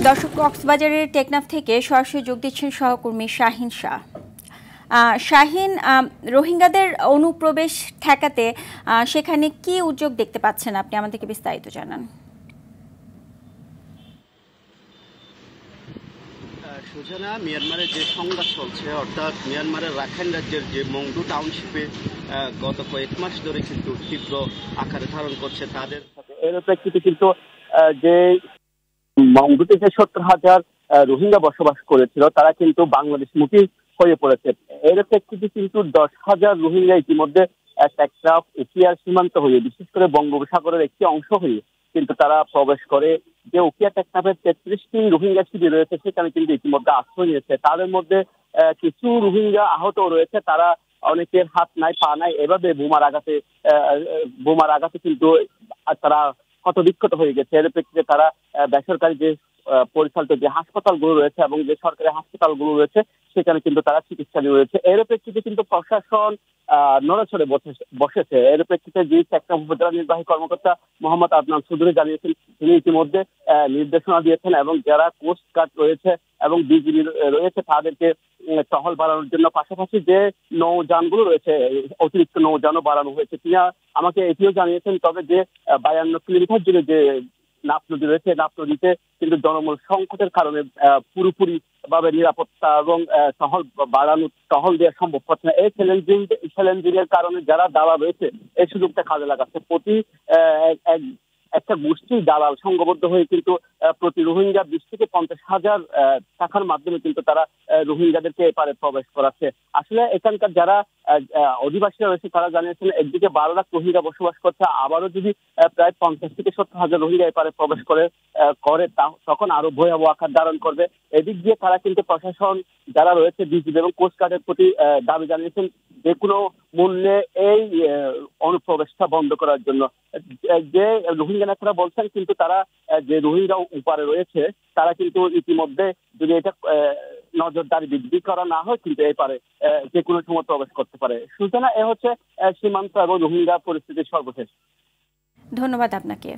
দর্শক, কক্সবাজারের টেকনাফ থেকে সরাসরি যোগ দিচ্ছেন সহকর্মী শাহিন শাহ। শাহিন, রোহিঙ্গাদের অনুপ্রবেশ ঠেকাতে সেখানে কি উদ্যোগ দেখতে পাচ্ছেন আপনি? আমাদেরকে বিস্তারিত জানান। সুজানা, মিয়ানমারের যে সংঘাত চলছে, অর্থাৎ মিয়ানমারের রাখাইন রাজ্যের যে মংডু টাউনশিপে গত কয়েক মাস ধরে কিন্তু তীব্র আকারে ধারণ করছে তাদের সাথে, এর প্রেক্ষিতে কিন্তু যে মংডুতে যে 70,000 রোহিঙ্গা বসবাস করেছিল তারা কিন্তু বাংলাদেশমুখী হয়ে পড়েছে। এর প্রেক্ষিতে কিন্তু 10,000 রোহিঙ্গা ইতিমধ্যে টেকনাফ উখিয়ার সীমান্ত হয়ে, বিশেষ করে বঙ্গোপসাগরের একটি অংশ হয়ে কিন্তু তারা প্রবেশ করে। যে উখিয়া টেকনাফের 33টি রোহিঙ্গা শিবির রয়েছে সেখানে কিন্তু ইতিমধ্যে আশ্রয় নিয়েছে। তাদের মধ্যে কিছু রোহিঙ্গা আহত রয়েছে, তারা অনেকের হাত নাই পা নাই, এভাবে বোমার আঘাতে কিন্তু তারা ক্ষতবিক্ষত হয়ে গেছে। এর প্রেক্ষিতে তারা বেসরকারি যে পরিচালিত যে হাসপাতালগুলো রয়েছে এবং যে সরকারি হাসপাতালগুলো রয়েছে সেখানে কিন্তু তারা চিকিৎসাধীন রয়েছে। এর প্রেক্ষিতে কিন্তু প্রশাসন নড়াচড়ে বসেছে। এর প্রেক্ষিতে যে টেকনাফ উপজেলা নির্বাহী কর্মকর্তা মোহাম্মদ আদনান চৌধুরী জানিয়েছেন, তিনি ইতিমধ্যে নির্দেশনা দিয়েছেন এবং যারা কোস্ট গার্ড রয়েছে এবং বিজিবি রয়েছে তাদেরকে টহল বাড়ানোর জন্য, পাশাপাশি যে নৌযানগুলো রয়েছে অতিরিক্ত নৌযানও বাড়ানো হয়েছে। তিনি আমাকে এটিও জানিয়েছেন, তবে যে 52 কিলোমিটার জুড়ে যে নাফ নদী রয়েছে, নাফ নদীতে কিন্তু জনমূল সংকটের কারণে পুরোপুরি ভাবে নিরাপত্তা এবং টহল দেওয়া সম্ভব হচ্ছে না। এই চ্যালেঞ্জিং এর কারণে যারা দালাল রয়েছে এই সুযোগটা কাজে লাগাচ্ছে। একটা গোষ্ঠী দালাল সংঘবদ্ধ হয়ে কিন্তু প্রতি রোহিঙ্গা 20 থেকে 50,000 টাকার মাধ্যমে কিন্তু তারা রোহিঙ্গাদেরকে এপারে প্রবেশ করাচ্ছে। আসলে এখানকার যারা অধিবাসীরা রয়েছে তারা জানিয়েছেন, একদিকে 12 লাখ রোহিঙ্গা বসবাস করছে, আবারও যদি প্রায় 50 থেকে 70,000 রোহিঙ্গা এপারে প্রবেশ করে তখন আরো ভয়াবহ আকার ধারণ করবে। এদিক দিয়ে তারা কিন্তু প্রশাসন যারা রয়েছে বিজিবি এবং কোস্টগার্ডের প্রতি দাবি জানিয়েছেন যে কোনো মূল্যে এই অনুপ্রবেশটা বন্ধ করার জন্য। যে রোহিঙ্গা নেতারা বলছেন কিন্তু তারা যে রোহিঙ্গা উপারে রয়েছে তারা কিন্তু ইতিমধ্যে যদি এটা নজরদারি বৃদ্ধি করা না হয় কিন্তু এপারে যে কোনো সময় প্রবেশ করতে পারে। সূচনা এ হচ্ছে সীমান্ত এবং রোহিঙ্গা পরিস্থিতির সর্বশেষ। ধন্যবাদ আপনাকে।